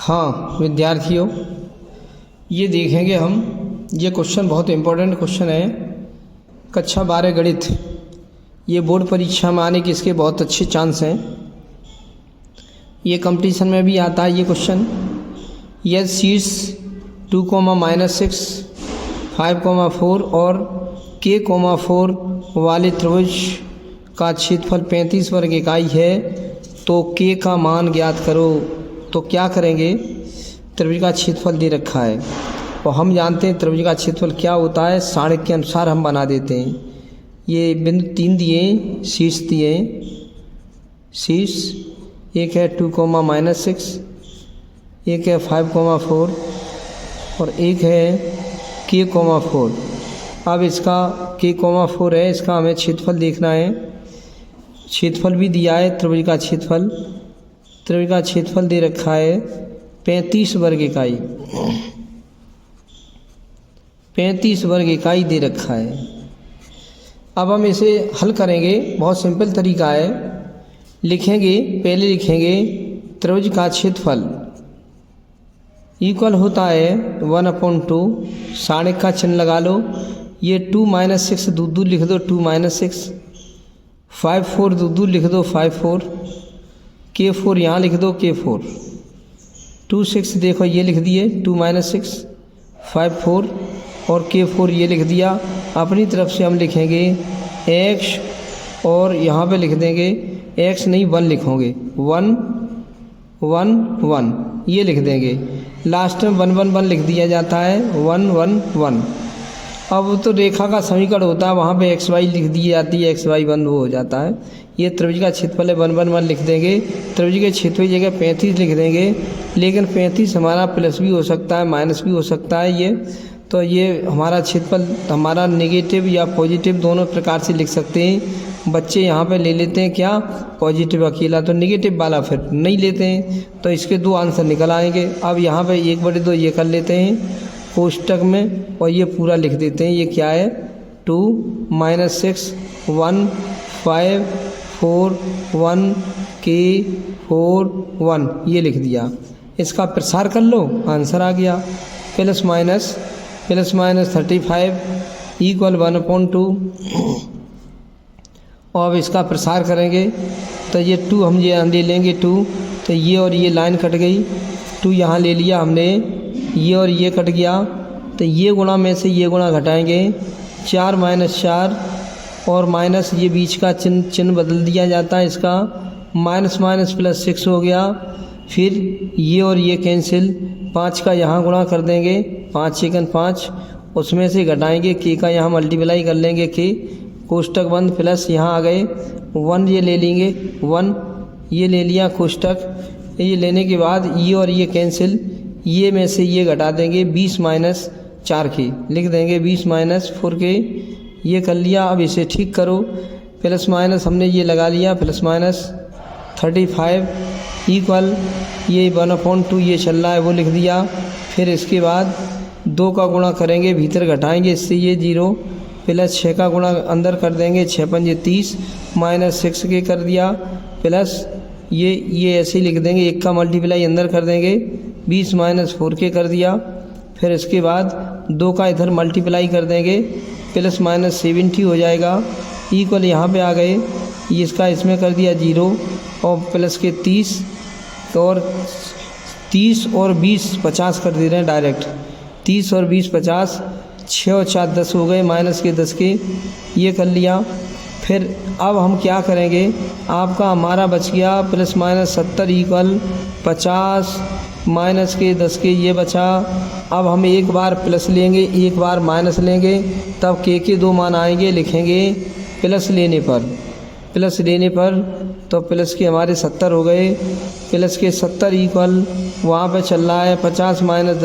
हाँ विद्यार्थियों, ये देखेंगे हम, ये क्वेश्चन बहुत इम्पोर्टेंट क्वेश्चन है। कक्षा 12 गणित, ये बोर्ड परीक्षा में आने के इसके बहुत अच्छे चांस हैं। ये कंपटीशन में भी आता है ये क्वेश्चन। यह शीर्ष 2,-6, 5,4 और K,4 वाले त्रिभुज का क्षेत्रफल 35 वर्ग इकाई है, तो K का मान ज्ञात करो। तो क्या करेंगे, त्रिभुज का क्षेत्रफल दे रखा है और हम जानते हैं त्रिभुज का क्षेत्रफल क्या होता है, साढ़े के अनुसार हम बना देते हैं। ये बिंदु 3 दिए, शीर्ष दिए, शीर्ष एक है 2,-6, एक है 5,4 और एक है K,4। अब इसका K,4 है, इसका हमें क्षेत्रफल देखना है। क्षेत्रफल भी दिया है, त्रिभुज का क्षेत्रफल दे रखा है 35 वर्ग इकाई, 35 वर्ग इकाई दे रखा है। अब हम इसे हल करेंगे, बहुत सिंपल तरीका है। लिखेंगे, पहले लिखेंगे त्रिभुज का क्षेत्रफल इक्वल होता है 1/2, साढ़े का चिन्ह लगा लो। ये 2-6 दूर लिख दो, 2-6, 5,4 दूर लिख दो, 5,4, K4 यहाँ लिख दो, K4, 2-6 देखो ये लिख दिए, 2-6, 5,4 और K4 ये लिख दिया। अपनी तरफ से हम लिखेंगे x और यहाँ पे लिख देंगे x नहीं 1 लिखोगे, 1 1 1 ये लिख देंगे। लास्ट में 1 1 1 लिख दिया जाता है, 1 1 1। अब तो रेखा का समीकरण होता है, वहाँ पे xy लिख दी जाती है, xy 1 वो हो जाता है। ये त्रिभुज का क्षेत्रफल है, 1 1 1 लिख देंगे। त्रिभुज के क्षेत्रफल की जगह 35 लिख देंगे, लेकिन 35 हमारा प्लस भी हो सकता है, माइनस भी हो सकता है। ये तो ये हमारा क्षेत्रफल हमारा नेगेटिव या पॉजिटिव दोनों प्रकार से लिख सकते हैं। बच्चे यहाँ पे ले लेते हैं क्या, पॉजिटिव अकेला, तो नेगेटिव वाला फिर नहीं लेते हैं। तो इसके दो आंसर निकल आएंगे। अब यहाँ पे 1/2 ये कर लेते हैं कोष्टक में और ये पूरा लिख देते हैं। ये क्या है, 2-6 1 5 4 1 K4 1 ये लिख दिया। इसका प्रसार कर लो, आंसर आ गया। Plus minus 35 equal 1/2। और अब इसका प्रसार करेंगे तो ये 2 हम ये ले लेंगे 2, तो ये और ये लाइन कट गई, 2 यहाँ ले लिया हमने, ये और ये कट गया, तो ये गुणा में से ये गुणा घटाएंगे, 4-4 और माइनस ये बीच का चिन्ह बदल दिया जाता है इसका, माइनस प्लस 6 हो गया। फिर ये और ये कैंसिल, 5 का यहाँ गुणा कर देंगे, 5-5, उसमें से घटाएंगे, K का यहाँ मल्टीप्लाई कर लेंगे, K कोष्टक बंद, प्लस यहाँ आ गए 1 ये ले लेंगे, 1 ये ले लिया कोष्टक। ये लेने के बाद ये और ये कैंसिल, ये में से ये घटा देंगे, 20-4K लिख देंगे, 20-4K ये कर लिया। अब इसे ठीक करो, प्लस माइनस हमने ये लगा लिया, प्लस माइनस 35 इक्वल ये 1/2 ये चल रहा है वो लिख दिया। फिर इसके बाद 2 का गुणा करेंगे, भीतर घटाएंगे, इससे ये 0 प्लस 6 का गुणा अंदर कर देंगे, 6×5 30 -6 कर दिया, प्लस ये ऐसे ही लिख देंगे, 1 का मल्टीप्लाई अंदर कर देंगे, 20-4K कर दिया। फिर इसके बाद 2 का इधर मल्टीप्लाई कर देंगे, प्लस माइनस 70 हो जाएगा, इक्वल यहाँ पे आ गए, इसका इसमें कर दिया 0 और प्लस के 30 और 30 और 20 50 कर दे रहे हैं डायरेक्ट, 30 और 20 50, 6 और 4 10 हो गए, माइनस के 10 के ये कर लिया। फिर अब हम क्या करेंगे, आपका हमारा बच गया प्लस माइनस 70 इक्वल 50 माइनस के 10 के ये बचा। अब हम एक बार प्लस लेंगे, एक बार माइनस लेंगे, तब K के 2 मान आएंगे, लिखेंगे प्लस लेने पर तो प्लस के हमारे 70 हो गए, प्लस के 70 इक्वल वहाँ पे चल रहा है 50 माइनस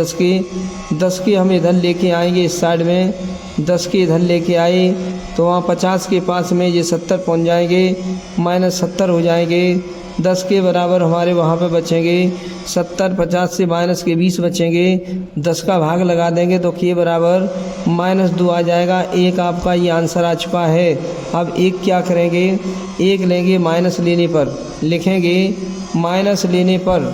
10 के हम इधर लेके आएंगे, इस साइड में 10 के इधर लेके आए तो वहाँ 50 के पास में ये 70 पहुँच जाएंगे, -70 हो जाएंगे, 10 के बराबर हमारे वहाँ पे बचेंगे 70, 50 से माइनस के 20 बचेंगे, 10 का भाग लगा देंगे तो K बराबर -2 आ जाएगा। एक आपका ये आंसर आ चुका है। अब एक क्या करेंगे, एक लेंगे माइनस लेने पर, लिखेंगे माइनस लेने पर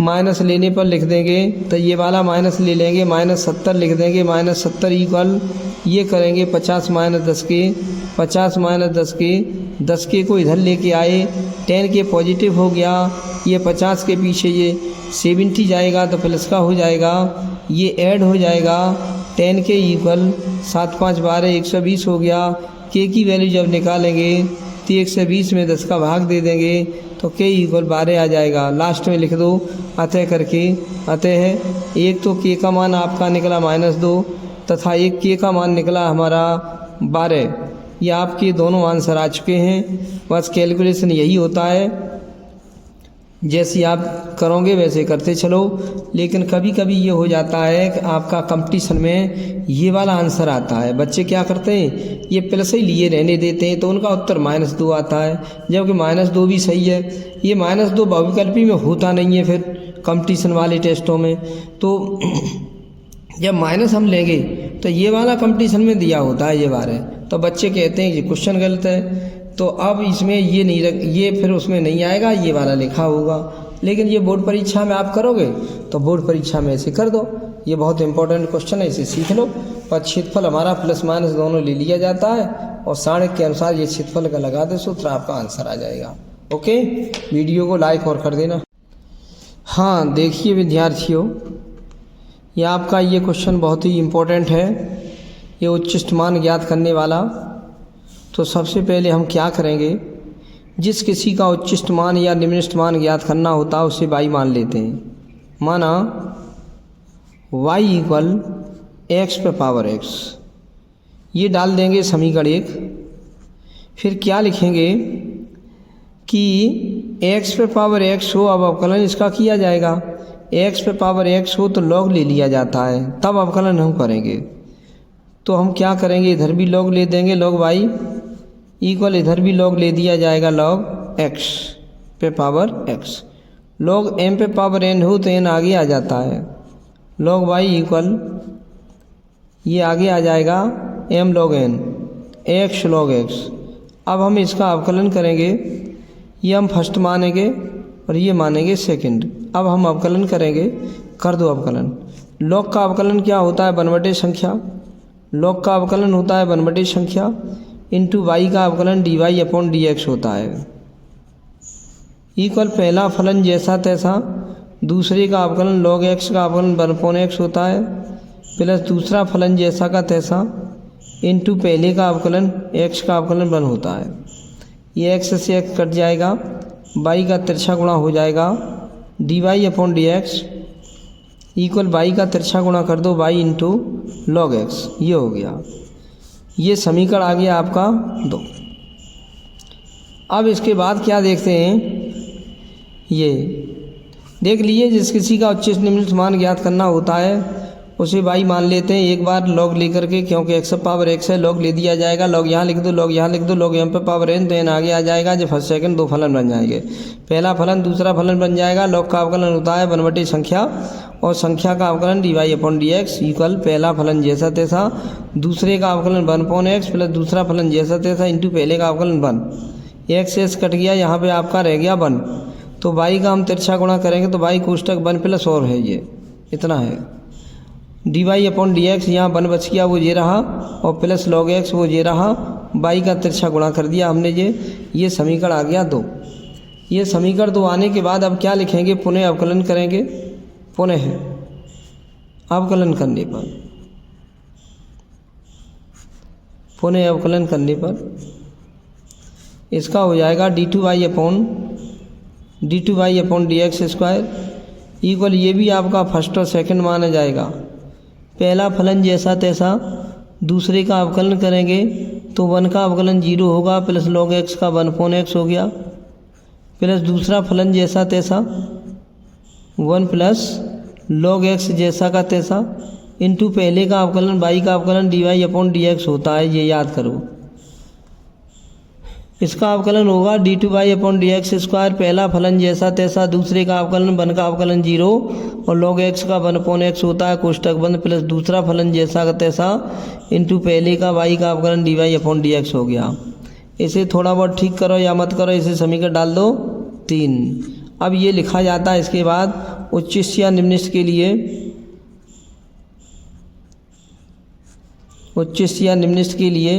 माइनस लेने पर लिख देंगे तो ये वाला माइनस ले लेंगे, -70 लिख देंगे, -70 इक्वल ये करेंगे 50 - 10 के, 50 - 10 के, 10 के को इधर लेके आए, 10 के पॉजिटिव हो गया, ये 50 के पीछे ये 70 जाएगा तो प्लस का हो जाएगा, ये ऐड हो जाएगा, 10 के इक्वल 7 5 12 120 हो गया। के की वैल्यू जब निकालेंगे तो 120 में 10 का भाग दे देंगे तो के इक्वल 12 आ जाएगा। लास्ट में लिख दो अतः करके, अतः एक तो के का मान आपका निकला -2 तथा एक के का मान निकला हमारा 12। ये आपके दोनों आंसर आ चुके हैं। बस कैलकुलेशन यही होता है, जैसे आप करोगे वैसे करते चलो। लेकिन कभी कभी ये हो जाता है कि आपका कंपटीशन में ये वाला आंसर आता है, बच्चे क्या करते हैं ये प्लस ही लिए रहने देते हैं तो उनका उत्तर -2 आता है, जबकि -2 भी सही है। ये -2 बहुविकल्पी में होता नहीं है फिर कंपटीशन वाले टेस्टों में। तो जब माइनस हम लेंगे तो ये वाला कंपटीशन में दिया होता है ये 12, तो बच्चे कहते हैं ये क्वेश्चन गलत है, तो अब इसमें ये नहीं ये फिर उसमें नहीं आएगा, ये वाला लिखा होगा। लेकिन ये बोर्ड परीक्षा में आप करोगे तो बोर्ड परीक्षा में ऐसे कर दो। ये बहुत इंपॉर्टेंट क्वेश्चन है, इसे सीख लो। पर क्षेत्रफल हमारा प्लस माइनस दोनों ले लिया जाता है और सारणी के अनुसार ये क्षेत्रफल का लगा दे सूत्र, आपका आंसर आ जाएगा। ओके, वीडियो को लाइक और कर देना। हाँ देखिए विद्यार्थियों, ये आपका ये क्वेश्चन बहुत ही इम्पोर्टेंट है, ये उच्चिष्ट मान ज्ञात करने वाला। तो सबसे पहले हम क्या करेंगे, जिस किसी का उच्चिष्ट मान या निम्नलिखित मान ज्ञात करना होता है उसे y मान लेते हैं। माना y इक्वल x पे पावर x, ये डाल देंगे समीकरण 1। फिर क्या लिखेंगे कि x पे पावर x हो, अब अवकलन इसका किया जाएगा। x पे पावर x हो तो log ले लिया जाता है, तब अवकलन हम करेंगे। तो हम क्या करेंगे, इधर भी log ले देंगे, log y इक्वल इधर भी log ले दिया जाएगा, log x पे पावर x। log m पे पावर n हो तो n आगे आ जाता है, log y इक्वल ये आगे आ जाएगा m log n, x log x। अब हम इसका अवकलन करेंगे, ये हम फर्स्ट मानेंगे और ये मानेंगे सेकंड। अब हम अवकलन करेंगे, कर दो अवकलन। log का अवकलन क्या होता है, 1/, संख्या। log का अवकलन होता है 1/, संख्या इंटू y का अवकलन dy/dx होता है। इक्वल पहला फलन जैसा तैसा, दूसरे का अवकलन log x का अवकलन 1/x होता है, प्लस दूसरा फलन जैसा का तैसा इंटू पहले का अवकलन x का अवकलन 1 होता है। ये x से x कट जाएगा, y का तिरछा गुणा हो जाएगा dy/dx इक्वल y का तिरछा गुणा कर दो y इंटू log x, ये हो गया। ये समीकरण आ गया आपका 2। अब इसके बाद क्या देखते हैं, ये देख लिए जिस किसी का उच्चिष्ट निम्नलिखित मान ज्ञात करना होता है उसे y मान लेते हैं एक बार log लेकर के, क्योंकि x पावर x है, log ले दिया जाएगा। log यहाँ लिख दो, log यहाँ लिख दो, log m पे पावर n, तो n आगे आ जाएगा। जो फर्स्ट सेकंड 2 फलन बन जाएंगे, पहला फलन दूसरा फलन बन जाएगा। log का अवकलन होता है 1/, संख्या और संख्या का अवकलन dy/dx इक्वल पहला फलन जैसा तैसा, दूसरे का अवकलन 1/x प्लस दूसरा फलन जैसा तैसा इंटू पहले का अवकलन 1। x से कट गया, यहाँ पे आपका रह गया 1, तो y का हम तिरछा गुणा करेंगे तो y कोष्टक 1 प्लस और है, ये इतना है dy/dx। यहाँ 1 बच गया, वो ये रहा, और प्लस log x वो ये रहा, y का तिरछा गुणा कर दिया हमने, ये समीकरण आ गया 2। ये समीकरण 2 आने के बाद अब क्या लिखेंगे, पुनः अवकलन करेंगे। पुनः अवकलन करने पर, पुनः अवकलन करने पर इसका हो जाएगा d2y/dx² इक्वल, ये भी आपका फर्स्ट और सेकंड माना जाएगा। पहला फलन जैसा तैसा, दूसरे का अवकलन करेंगे तो 1 का अवकलन 0 होगा, प्लस log x का 1/x हो गया, प्लस दूसरा फलन जैसा तैसा 1 प्लस log x जैसा का तैसा इंटू पहले का अवकलन y का अवकलन dy/dx होता है, ये याद करो। इसका अवकलन होगा d2y/dx², पहला फलन जैसा तैसा, दूसरे का अवकलन 1 का अवकलन 0 और log x का 1/x होता है कोष्टक बंद, प्लस दूसरा फलन जैसा का तैसा इंटू पहले का y का अवकलन dy/dx हो गया। इसे थोड़ा बहुत ठीक करो या मत करो, इसे समीकरण डाल दो 3। अब ये लिखा जाता है इसके बाद उच्चिष्ट या निम्निष्ट के लिए, उच्चिष्ट या निम्निष्ट के लिए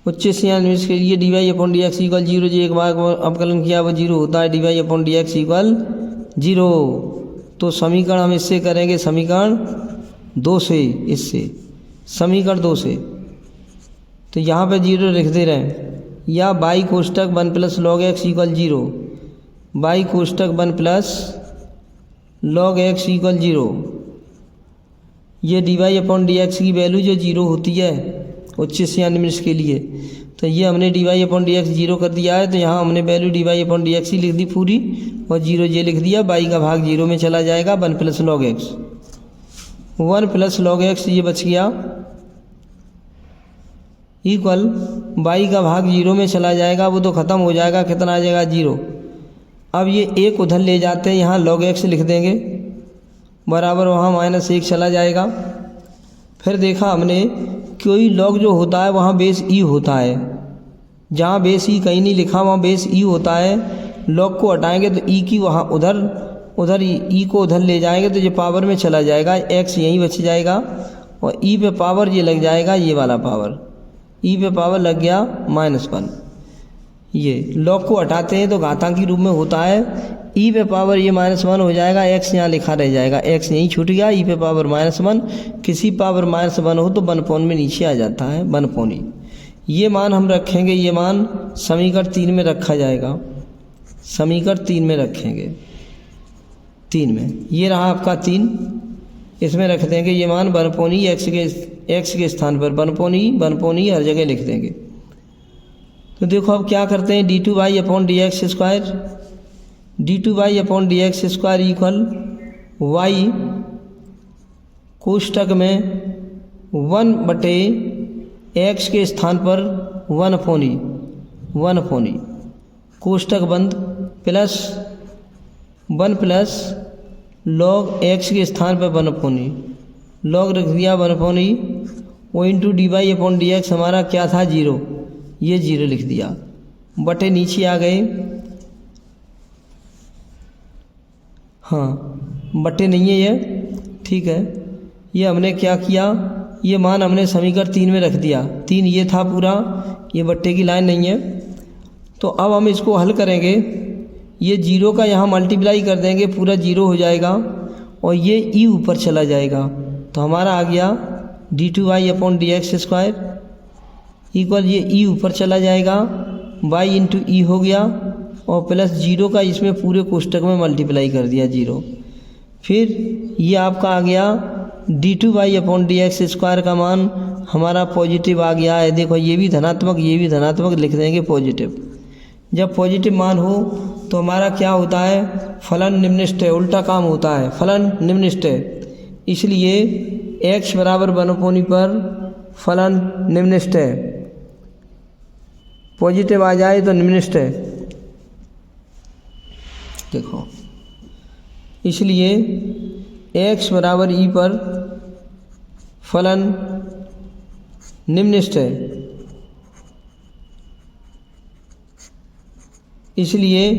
उच्चिष्ट या निम्निष्ट के लिए dy/dx इक्वल 0, जो एक बार अवकलन किया वो 0 होता है, dy/dx इक्वल 0। तो समीकरण हम इससे करेंगे, समीकरण 2 से, इससे समीकरण 2 से। तो यहाँ पे 0 लिख दे रहे हैं, या बाई कोष्टक 1 plus log x equal 0, by कोष्टक 1 प्लस लॉग एक्स इक्वल 0। ये dy/dx की वैल्यू जो 0 होती है उच्चिष्ट या निम्निष्ट के लिए, तो ये हमने dy/dx 0 कर दिया है, तो यहाँ हमने वैल्यू dy/dx ही लिख दी पूरी, और 0 ये लिख दिया, बाई का भाग 0 में चला जाएगा, 1 plus log x, 1 plus log x ये बच गया इक्वल बाई का भाग 0 में चला जाएगा, वो तो ख़त्म हो जाएगा, कितना आ जाएगा 0। अब ये एक उधर ले जाते हैं, यहाँ लॉग एक्स लिख देंगे बराबर वहाँ -1 चला जाएगा। फिर देखा हमने कोई लॉग जो होता है वहाँ बेस ई होता है, जहाँ बेस ई कहीं नहीं लिखा वहाँ बेस ई होता है। लॉग को हटाएंगे तो ई की वहाँ उधर ई को उधर ले जाएंगे तो ये पावर में चला जाएगा, एक्स यहीं बच जाएगा, और ई पे पावर ये लग जाएगा, ये वाला पावर ई पे पावर लग गया -1। ये लॉग को हटाते हैं तो घातांकी रूप में होता है, ई पे पावर ये -1 हो जाएगा, एक्स यहाँ लिखा रह जाएगा, एक्स यहीं छूट गया, ई पे पावर -1। किसी पावर -1 हो तो 1 में नीचे आ जाता है 1। ये मान हम रखेंगे, ये मान समीकरण 3 में रखा जाएगा, समीकरण 3 में रखेंगे, 3 में ये रहा आपका 3, इसमें रख देंगे ये मान 1 एक्स के स्थान पर 1 हर जगह लिख देंगे। तो देखो अब क्या करते हैं, d2/dx square, d2/dx square equal y कोष्टक में 1/x के स्थान पर 1/1 कोष्टक बंद प्लस 1 प्लस लॉग x के स्थान पर 1/, लॉग रख दिया 1/, वो इंटू dy/dx हमारा क्या था 0, ये 0 लिख दिया, बटे नीचे आ गए, हाँ बटे नहीं है ये, ठीक है। ये हमने क्या किया, ये मान हमने समीकरण 3 में रख दिया, 3 ये था पूरा, ये बट्टे की लाइन नहीं है। तो अब हम इसको हल करेंगे, ये 0 का यहाँ मल्टीप्लाई कर देंगे, पूरा 0 हो जाएगा, और ये ई ऊपर चला जाएगा, तो हमारा आ गया d2/dx स्क्वायर इक्वल, ये ई ऊपर चला जाएगा, y इंटू ई हो गया, और प्लस 0 का इसमें पूरे कोष्टक में मल्टीप्लाई कर दिया 0। फिर ये आपका आ गया d2/dx स्क्वायर का मान हमारा पॉजिटिव आ गया है। देखो ये भी धनात्मक लिख देंगे पॉजिटिव। जब पॉजिटिव मान हो तो हमारा क्या होता है, फलन निम्निष्ट है, उल्टा काम होता है, फलन निम्निष्ट है, इसलिए x बराबर 1 पर फलन निम्निष्ट है, पॉजिटिव आ जाए तो निम्निष्ट है। देखो इसलिए x बराबर ई पर फलन निम्निष्ट है, इसलिए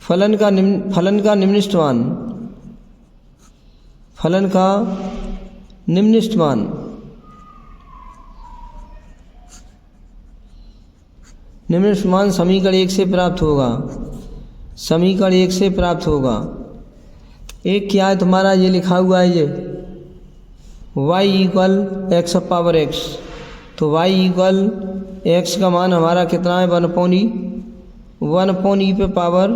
फलन का निम्निष्ट मान समीकरण 1 से प्राप्त होगा। एक क्या है तुम्हारा, ये लिखा हुआ है, ये y equal x power x, तो y इक्वल x का मान हमारा कितना है 1/e पे पावर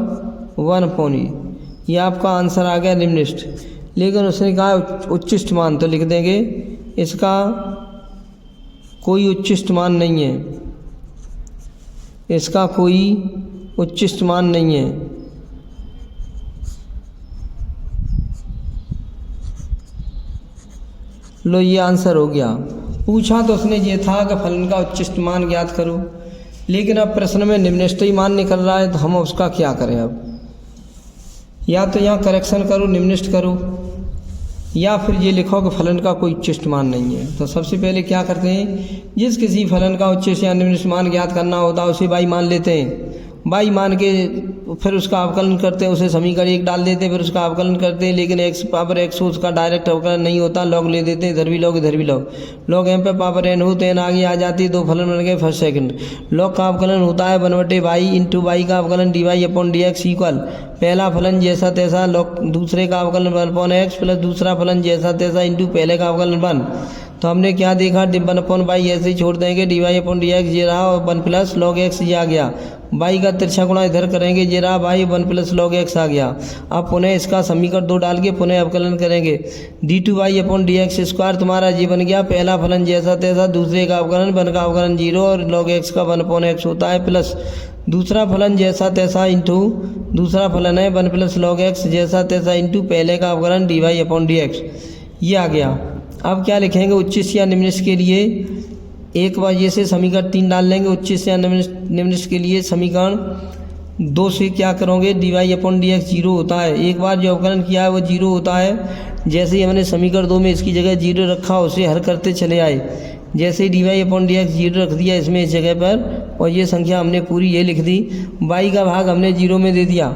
1/e, ये आपका आंसर आ गया निम्निष्ट। लेकिन उसने कहा उच्चिष्ट मान, तो लिख देंगे इसका कोई उच्चिष्ट मान नहीं है, इसका कोई उच्चिष्ट मान नहीं है। लो ये आंसर हो गया। पूछा तो उसने ये था कि फलन का उच्चिष्ट मान ज्ञात करो, लेकिन अब प्रश्न में निम्निष्ट ही मान निकल रहा है, तो हम उसका क्या करें। अब या तो यहाँ करेक्शन करो, निम्निष्ट करो, या फिर ये लिखो कि फलन का कोई उच्चिष्ट मान नहीं है। तो सबसे पहले क्या करते हैं, जिस किसी फलन का उच्चिष्ट या निम्निष्ट मान ज्ञात करना होता है उसे बाई मान लेते हैं। बाई मान के फिर उसका अवकलन करते हैं, उसे समीकरण 1 डाल देते हैं, फिर उसका अवकलन करते हैं। लेकिन x पावर x हो उसका डायरेक्ट अवकलन नहीं होता, लॉग ले देते हैं, इधर भी लॉग इधर भी लॉग। लॉग m पे पावर n हो तो n आगे आ जाती है, 2 फलन बन गए फर्स्ट सेकंड। लॉग का अवकलन होता है 1/y इंटू वाई का अवकलन dy/dx इक्वल पहला फलन जैसा तैसा लॉग दूसरे का अवकलन 1/x प्लस दूसरा फलन जैसा तैसा इंटू पहले का अवकलन 1। तो हमने क्या देखा, 1/y ऐसे ही छोड़ देंगे, dy/dx ये रहा और 1 प्लस लॉग x ये आ गया। y का तिरछा गुणा इधर करेंगे, ये रहा y 1 प्लस लॉग x आ गया। अब पुनः इसका समीकरण 2 डाल के पुनः अवकलन करेंगे, d2y/dx² तुम्हारा ये बन गया पहला फलन जैसा तैसा दूसरे का अवकलन 1 का अवकलन 0 और लॉग x का 1/x होता है प्लस दूसरा फलन जैसा तैसा इंटू दूसरा फलन है 1 प्लस लॉग x जैसा तैसा इंटू पहले का अवकलन dy/dx ये आ गया। अब क्या लिखेंगे, उच्चिष्ट या निम्निष्ट के लिए एक बार ये से समीकरण 3 डाल लेंगे। उच्चिष्ट या निम्निष्ट के लिए समीकरण 2 से क्या करोगे, dy/dx 0 होता है। एक बार जो अवकलन किया है वो 0 होता है। जैसे ही हमने समीकरण 2 में इसकी जगह 0 रखा उसे हल करते चले आए। जैसे ही dy/dx 0 रख दिया इसमें इस जगह पर और ये संख्या हमने पूरी ये लिख दी। y का भाग हमने 0 में दे दिया,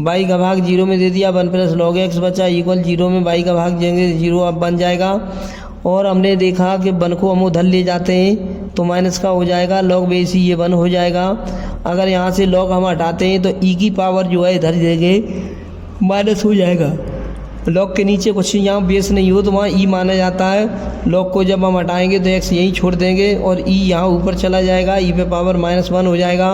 y का भाग 0 में दे दिया, 1 प्लस लॉग x बचा इक्वल 0 में y का भाग देंगे 0 अब बन जाएगा। और हमने देखा कि 1 को हम उधर ले जाते हैं तो माइनस का हो जाएगा, लॉग बेस ये 1 हो जाएगा। अगर यहाँ से लॉग हम हटाते हैं तो e की पावर जो है इधर देंगे माइनस हो जाएगा। लॉग के नीचे कुछ यहाँ बेस नहीं हो तो वहाँ e माना जाता है। लॉग को जब हम हटाएंगे तो x यहीं छोड़ देंगे और e यहाँ ऊपर चला जाएगा, e पे पावर -1 हो जाएगा।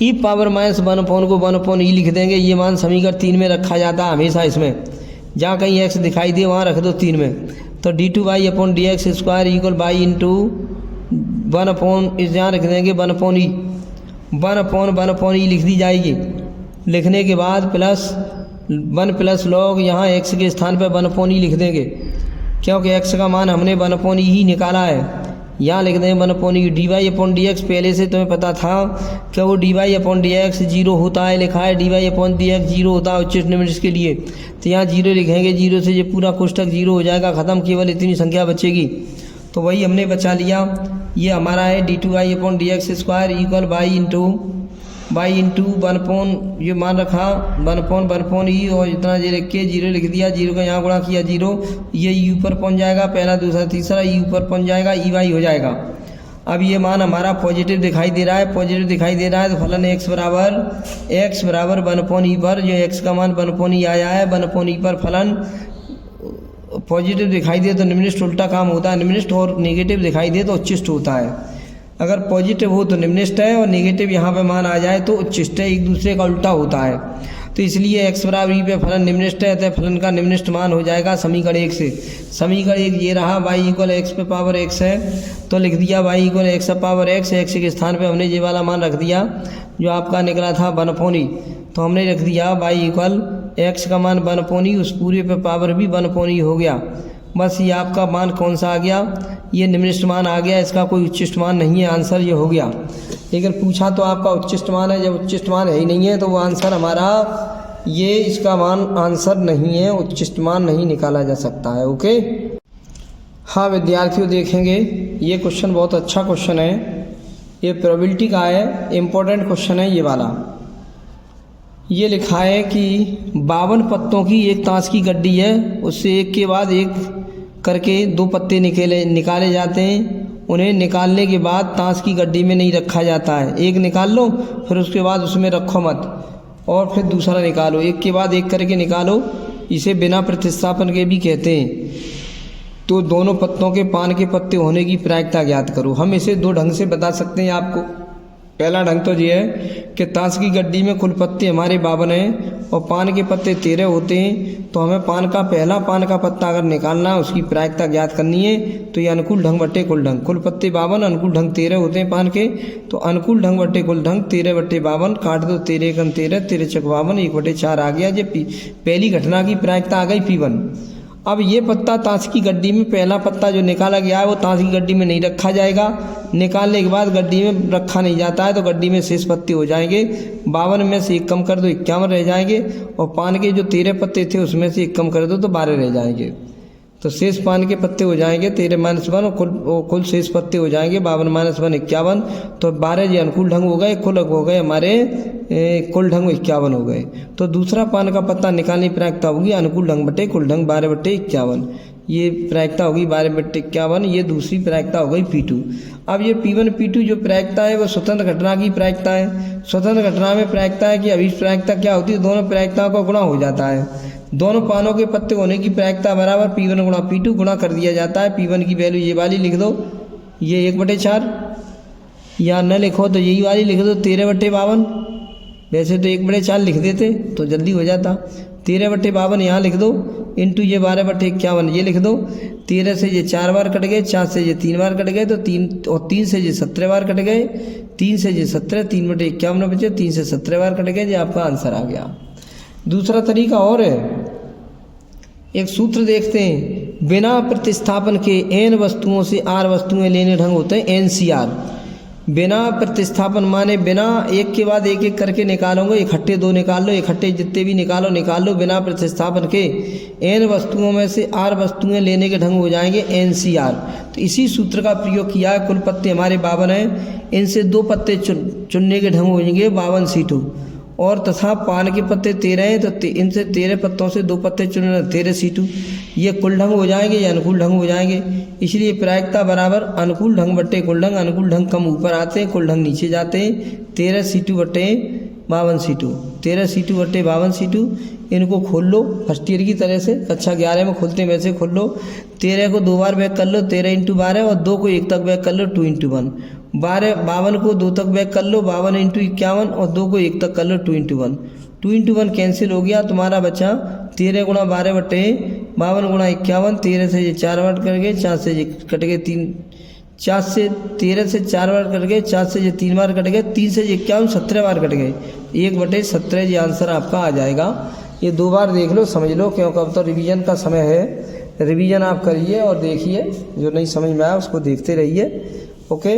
e पावर -1 को 1/e लिख देंगे। ये मान समीकरण 3 में रखा जाता है हमेशा, इसमें जहाँ कहीं x दिखाई दे वहाँ रख दो 3 में। तो d2y/dx² इक्वल y इंटू 1/, इस यहाँ रख देंगे 1/e, 1/e लिख दी जाएगी। लिखने के बाद प्लस 1 प्लस लॉग यहाँ x के स्थान पर 1/e लिख देंगे, क्योंकि x का मान हमने 1/e ही निकाला है। यहाँ लिख देंगे 1/e। dy/dx पहले से तुम्हें पता था कि वो dy/dx 0 होता है, लिखा है dy/dx 0 होता है उच्चिष्ट निम्निष्ट के लिए। तो यहाँ 0 लिखेंगे, 0 से ये पूरा कोष्ठक 0 हो जाएगा, ख़त्म, केवल इतनी संख्या बचेगी। तो वही हमने बचा लिया। ये हमारा है d2y/dx² इक्वल y इंटू 1/, ये मान रखा 1/e और इतना ये लिख के 0 लिख दिया, 0 का यहाँ गुणा किया 0, ये e ऊपर पहुँच जाएगा, पहला दूसरा तीसरा e ऊपर पहुँच जाएगा, y हो जाएगा। अब ये मान हमारा पॉजिटिव दिखाई दे रहा है, पॉजिटिव दिखाई दे रहा है तो फलन x बराबर 1/e पर जो x का मान 1/e आया है, 1/e पर फलन पॉजिटिव दिखाई दे तो निम्निष्ट उल्टा काम होता है निम्निष्ट, और नेगेटिव दिखाई दे तो उच्चिष्ट होता है। अगर पॉजिटिव हो तो निम्निष्ट है और नेगेटिव यहाँ पे मान आ जाए तो उच्चिष्ट है, एक दूसरे का उल्टा होता है। तो इसलिए x बराबर e पे फलन निम्निष्ट है, तो फलन का निम्निष्ट मान हो जाएगा समीकरण 1 से। समीकरण 1 ये रहा, y इक्वल x पे पावर x है तो लिख दिया y equal x power x, x के स्थान पे हमने ये वाला मान रख दिया जो आपका निकला था 1/e। तो हमने रख दिया y इक्वल x का मान 1/e, उस पूरे पे पावर भी 1/e हो गया। बस ये आपका मान कौन सा आ गया, ये निम्निष्ट मान आ गया, इसका कोई उच्चिष्ट मान नहीं है, आंसर ये हो गया। लेकिन पूछा तो आपका उच्चिष्ट मान है, जब उच्चिष्ट मान है ही नहीं है तो वो आंसर हमारा ये इसका मान आंसर नहीं है, उच्चिष्ट मान नहीं निकाला जा सकता है। ओके। हाँ विद्यार्थियों देखेंगे ये क्वेश्चन बहुत अच्छा क्वेश्चन है, ये प्रोबेबिलिटी का है, इम्पोर्टेंट क्वेश्चन है ये वाला। ये लिखा है कि 52 पत्तों की एक ताश की गड्डी है, उससे एक के बाद एक करके 2 पत्ते निकाले जाते हैं। उन्हें निकालने के बाद ताश की गड्डी में नहीं रखा जाता है। एक निकाल लो फिर उसके बाद उसमें रखो मत और फिर दूसरा निकालो, एक के बाद एक करके निकालो, इसे बिना प्रतिस्थापन के भी कहते हैं। तो दोनों पत्तों के पान के पत्ते होने की प्रायिकता ज्ञात करो। हम इसे 2 ढंग से बता सकते हैं आपको। पहला ढंग तो ये है कि ताश की गड्डी में कुल पत्ते हमारे 52 हैं और पान के पत्ते 13 होते हैं। तो हमें पहला पान का पत्ता अगर निकालना है उसकी प्रायिकता ज्ञात करनी है तो ये अनुकूल ढंग बट्टे कुल ढंग, कुल पत्ते 52, अनुकूल ढंग 13 होते हैं पान के। तो अनुकूल ढंग बट्टे कुल ढंग 13/52 काट दो, 13 × 13 13 × 52 1/4 आ गया। ये पहली घटना की प्रायिकता आ गई P1। अब ये पत्ता ताश की गड्डी में, पहला पत्ता जो निकाला गया है वो ताश की गड्डी में नहीं रखा जाएगा। निकालने के बाद गड्डी में रखा नहीं जाता है, तो गड्डी में शेष पत्ते हो जाएंगे 52 में से 1 कम कर दो 51 रह जाएंगे, और पान के जो 13 पत्ते थे उसमें से 1 कम कर दो तो 12 रह जाएंगे। तो शेष पान के पत्ते हो जाएंगे 13-1 और कुल शेष पत्ते हो जाएंगे 52-1 51। तो 12 ये अनुकूल ढंग हो गए, कुल हो गए हमारे कुल ढंग 51 हो गए। तो दूसरा पान का पत्ता निकालने की प्रायिकता होगी अनुकूल ढंग बटे कुल ढंग 12/51। ये प्रायिकता होगी 12/51, ये दूसरी प्रायिकता हो गई P2। अब ये P1 P2 जो प्रायिकता है वो स्वतंत्र घटना की प्रायिकता है। स्वतंत्र घटना में प्रायिकता है कि अभी प्रायिकता क्या होती है, दोनों प्रायिकताओं का गुणा हो जाता है। दोनों पानों के पत्ते होने की प्रायिकता बराबर P1 गुणा P2 गुणा कर दिया जाता है। P1 की वैल्यू ये वाली लिख दो, ये 1/4, या न लिखो तो यही वाली लिख दो 13/52। वैसे तो 1/4 लिख देते तो जल्दी हो जाता। 13/52 यहाँ लिख दो, इंटू ये 12/51 ये लिख दो। 13 से ये 4 बार कट गए, 4 से ये 3 बार कट गए, तो 3 से ये 17 बार कट गए। 3 से ये 17, 3/51 बचे, 3 से 17 बार कट गए, ये आपका आंसर आ गया। दूसरा तरीका और है, एक सूत्र देखते हैं। बिना प्रतिस्थापन के n वस्तुओं से r वस्तुएं लेने ढंग होते हैं NCR। बिना प्रतिस्थापन माने बिना एक के बाद एक करके निकालोगे, इकट्ठे 2 निकाल लो, इकट्ठे जितने भी निकाल लो। बिना प्रतिस्थापन के n वस्तुओं में से r वस्तुएं लेने के ढंग हो जाएंगे NCR। तो इसी सूत्र का प्रयोग किया है। कुल पत्ते हमारे 52 हैं, इनसे 2 पत्ते चुनने के ढंग हो जाएंगे 52 C2, और तथा पान के पत्ते 13 हैं, तो इनसे 13 पत्तों से 2 पत्ते चुनने 13 C2। ये कुल ढंग हो जाएंगे या अनुकूल ढंग हो जाएंगे। इसलिए प्रायिकता बराबर अनुकूल ढंग बट्टे कुल ढंग। अनुकूल ढंग कम ऊपर आते हैं, कुल ढंग नीचे जाते हैं। 13 C2 बट्टे 52 C2, 13 C2 बट्टे 52 C2। इनको खोल लो फर्स्ट ईयर की तरह से, कक्षा 11 में खोलते हैं वैसे खोल लो। 13 को 2 बार बैक कर लो, 13 × 12, और 2 को 1 तक बैक कर लो, 2 × 1। 52 को 2 तक बैक कर लो, 52 × 51, और 2 को 1 तक कर लो, 2 × 1। 2 × 1 कैंसिल हो गया, तुम्हारा बचा 13 × 12 बट्टे 52 × 51। 13 से ये 4 बार कट गए, 4 से ये कट गए 3, 4 से 13 से 4 बार कट गए, 4 से ये 3 बार कट गए, 3 से 51 17 बार कट गए, 1/17 ये आंसर आपका आ जाएगा। ये 2 बार देख लो, समझ लो, क्योंकि अब तो रिवीजन का समय है। रिवीजन आप करिए और देखिए, जो नहीं समझ में आया उसको देखते रहिए। ओके,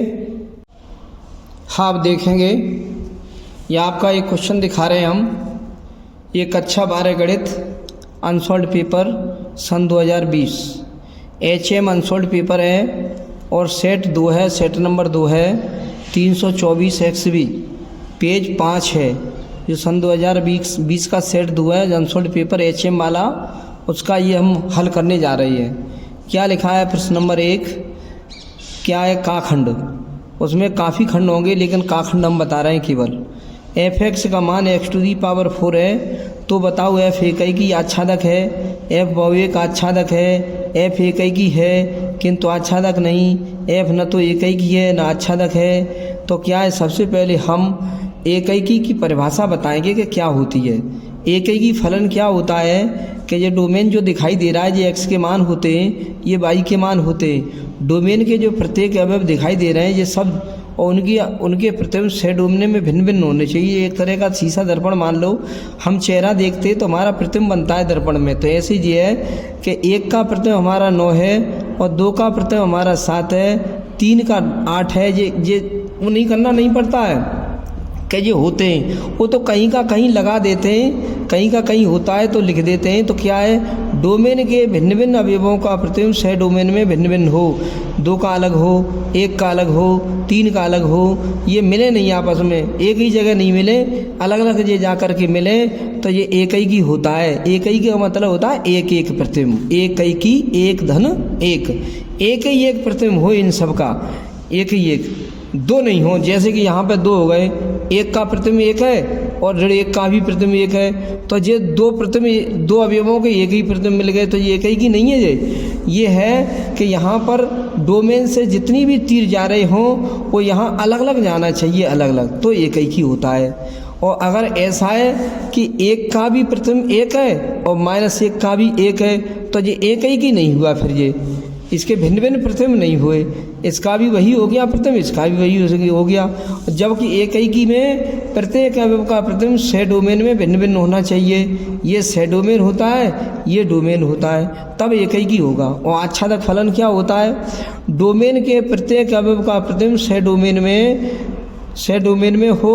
हाँ आप देखेंगे ये आपका एक क्वेश्चन दिखा रहे हैं हम। ये कक्षा 12 गणित अनसॉल्ड पेपर सन 2020 HM अनसॉल्ड पेपर है, और सेट 2 है, सेट नंबर 2 है, 324 XB, पेज 5 है। जो सन 2020 का सेट 2 है अनसॉल्ड पेपर HM वाला, उसका ये हम हल करने जा रहे हैं। क्या लिखा है प्रश्न नंबर 1, क्या है काखंड। उसमें काफ़ी खंड होंगे, लेकिन काखंड हम बता रहे हैं केवल। fx का मान x⁴ है, तो बताओ f इकाई की आच्छादक है, f बहुए का आच्छादक है, f इकाई की है किंतु आच्छादक नहीं, f न तो इकाई की है न आच्छादक है। तो क्या है, सबसे पहले हम एकैकी की परिभाषा बताएंगे कि क्या होती है। एकैकी फलन क्या होता है कि ये डोमेन जो दिखाई दे रहा है, ये x के मान होते हैं, ये y के मान होते हैं। डोमेन के जो प्रत्येक अवयव दिखाई दे रहे हैं ये सब, और उनके प्रतिबिंब सह डोमेन में भिन्न भिन्न होने चाहिए। एक तरह का शीशा दर्पण मान लो, हम चेहरा देखते हैं तो हमारा प्रतिबिंब बनता है दर्पण में। तो ऐसे ये है कि 1 का प्रतिबिंब हमारा 9 है, और 2 का प्रतिबिंब हमारा 7 है, 3 का 8 है। ये वो नहीं करना नहीं पड़ता है कि ये होते हैं, वो तो कहीं का कहीं लगा देते हैं, कहीं का कहीं होता है तो लिख देते हैं। तो क्या है, डोमेन के भिन्न भिन्न अवयवों का प्रतिबिंब सह डोमेन में भिन्न भिन्न हो, 2 का अलग हो, 1 का अलग हो, 3 का अलग हो, ये मिले नहीं आपस में, एक ही जगह नहीं मिले, अलग अलग ये जा कर के मिले, तो ये एकैकी होता है। एकैकी का मतलब होता है एक एक प्रतिबिंब, एकैकी 1 धन 1, एक ही एक प्रतिबिंब हो इन सब का, एक ही एक, 2 नहीं हो। जैसे कि यहाँ पे 2 हो गए, 1 का प्रतिबिंब 1 है और 1 का भी प्रतिबिंब 1 है, तो ये 2 प्रतिबिंब 2 अवयवों के एक ही प्रतिबिंब मिल गए, तो ये एकैकी नहीं है। ये है कि यहाँ पर डोमेन से जितनी भी तीर जा रहे हों वो यहाँ अलग अलग जाना चाहिए, अलग अलग, तो एकैकी होता है। और अगर ऐसा है कि 1 का भी प्रतिबिंब 1 है और -1 का भी 1 है, तो ये एकैकी नहीं हुआ। फिर इसके भिन्न भिन्न प्रतिबिंब नहीं हुए, इसका भी वही हो गया प्रतिबिंब, इसका भी वही हो गया। जबकि एकैकी में प्रत्येक अवयव का प्रतिबिंब सह डोमेन में भिन्न भिन्न होना चाहिए। ये सह डोमेन होता है, ये डोमेन होता है, तब एकैकी होगा। और आच्छादक फलन क्या होता है? डोमेन के प्रत्येक अवयव का प्रतिबिंब सह डोमेन में हो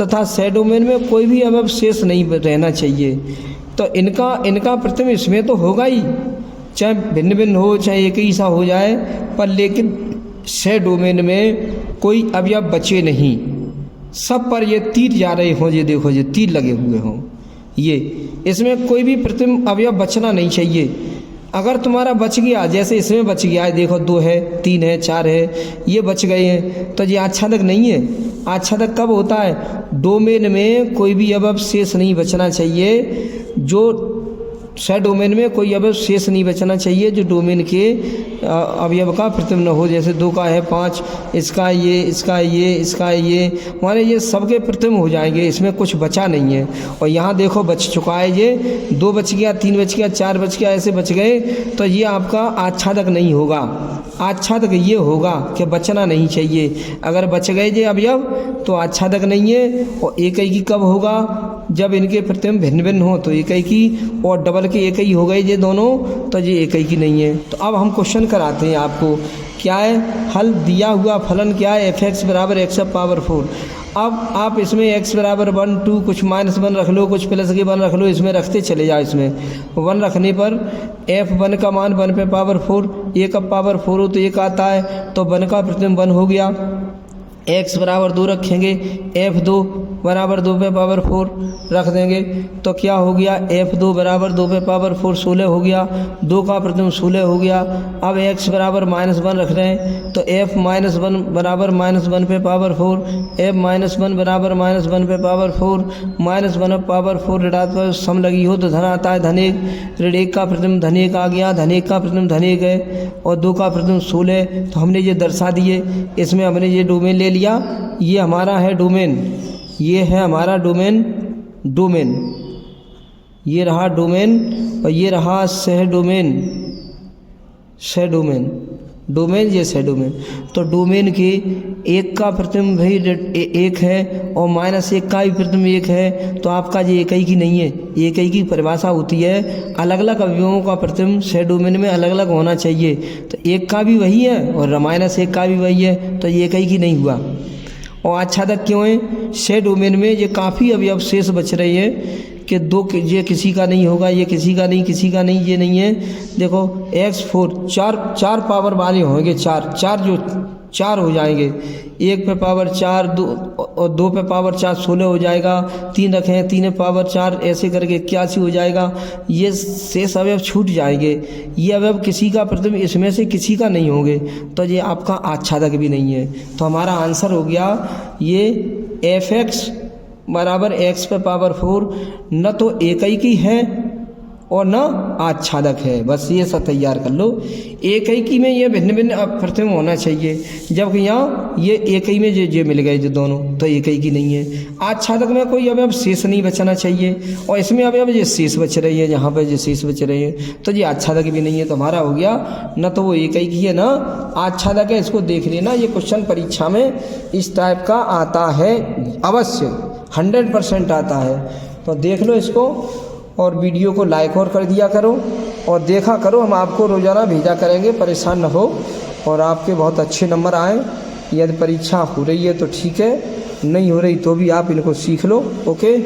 तथा सह डोमेन में कोई भी अवयव शेष नहीं रहना चाहिए। तो इनका प्रतिबिंब इसमें तो होगा ही, चाहे भिन्न भिन्न हो चाहे एक ही सा हो जाए, पर लेकिन सह डोमेन में कोई अवयव बचे नहीं, सब पर ये तीर जा रहे हों, ये देखो ये तीर लगे हुए हों, ये इसमें कोई भी प्रतिबिंब अवयव बचना नहीं चाहिए। अगर तुम्हारा बच गया, जैसे इसमें बच गया है, देखो 2 है 3 है 4 है, ये बच गए हैं, तो ये आच्छादक नहीं है। आच्छादक कब होता है? डोमेन में कोई भी अवयव शेष नहीं बचना चाहिए, जो सह डोमेन में कोई अवयव शेष नहीं बचना चाहिए जो डोमेन के अवयव का प्रतिबिंब न हो। जैसे 2 का है 5, इसका ये, इसका ये, इसका ये, माने ये सबके प्रतिबिंब हो जाएंगे, इसमें कुछ बचा नहीं है। और यहाँ देखो बच चुका है, ये 2 बच गया, 3 बच गया, 4 बच गया, ऐसे बच गए, तो ये आपका आच्छादक नहीं होगा। आच्छादक ये होगा कि बचना नहीं चाहिए। अगर बच गए ये अवयव तो आच्छादक नहीं है। और एकैकी कब होगा? जब इनके प्रतिबिंब भिन्न भिन्न हो, तो एकैकी, और डबल के एकैकी हो गए ये दोनों, तो ये एकैकी नहीं है। तो अब हम क्वेश्चन कराते हैं आपको, क्या है हल? दिया हुआ फलन क्या है? f(x) बराबर x⁴। अब आप इसमें x बराबर 1 2 कुछ -1 रख लो, कुछ प्लस के 1 रख लो, इसमें रखते चले जाओ। इसमें 1 रखने पर f1 का मान 1 पे पावर 4, 1 का पावर 4 हो तो 1 आता है, तो 1 का प्रतिबिंब 1 हो गया। x बराबर 2 रखेंगे, f2 बराबर 2 पे पावर 4 रख देंगे, तो क्या हो गया? f2 बराबर 2 पे पावर 4 16 हो गया, 2 का प्रतिबिंब 16 हो गया। अब x बराबर -1 रख रहे हैं, तो f -1 बराबर -1 पे पावर 4, f -1 बराबर -1 पे पावर 4, -1 पावर 4 ऋणात्मक सम लगी हो तो धन आता है, धन 1, ऋण 1 का प्रतिबिंब धन 1 आ गया, धन 1 का प्रतिबिंब धन 1 है, और 2 का प्रतिबिंब 16। तो हमने ये दर्शा दिए, इसमें हमने ये डोमेन ले लिया, ये हमारा है डोमेन, ये है हमारा डोमेन, ये रहा डोमेन, और ये रहा सह डोमेन, ये सह डोमेन। तो डोमेन के 1 का प्रतिबिंब भाई 1 है, और -1 का भी प्रतिबिंब 1 है, तो आपका ये एकैकी नहीं है। एकैकी की परिभाषा होती है अलग अलग अवयवों का प्रतिबिंब सह डोमेन में अलग अलग होना चाहिए। तो 1 का भी वही है और -1 का भी वही है, तो ये एकैकी नहीं हुआ। और आच्छादक क्यों है? सह डोमेन में ये काफ़ी अवयव शेष बच रहे हैं कि 2 ये किसी का नहीं होगा, ये किसी का नहीं, किसी का नहीं, ये नहीं है। देखो x4 4 पावर वाले होंगे, 4 जो 4 हो जाएंगे, 1 पे पावर 4 2 और 2 पे पावर 4 16 हो जाएगा, 3 रखें 3 पे पावर 4 ऐसे करके 81 हो जाएगा। ये शेष अवयव छूट जाएंगे, ये अवयव किसी का प्रतिबिंब इसमें से किसी का नहीं होंगे, तो ये आपका आच्छादक भी नहीं है। तो हमारा आंसर हो गया ये f(x) बराबर x पे पावर 4 न तो एकैकी है और न आच्छादक है। बस ये सब तैयार कर लो। एकैकी में ये भिन्न भिन्न प्रतिबिंब होना चाहिए, जबकि यहाँ ये एकैकी में ये मिल गए जो दोनों, तो एकैकी नहीं है। आच्छादक में कोई अवयव शेष नहीं बचना चाहिए, और इसमें अवयव ये शेष बच रही है, यहाँ पर ये शेष बच रहे हैं, तो ये आच्छादक भी नहीं है। तो हमारा हो गया न तो वो एकैकी है न आच्छादक है। इसको देख लेना, ये क्वेश्चन परीक्षा में इस टाइप का आता है, अवश्य 100% आता है। तो देख लो इसको, और वीडियो को लाइक और कर दिया करो, और देखा करो, हम आपको रोज़ाना भेजा करेंगे, परेशान न हो, और आपके बहुत अच्छे नंबर आए। यदि परीक्षा हो रही है तो ठीक है, नहीं हो रही तो भी आप इनको सीख लो। ओके।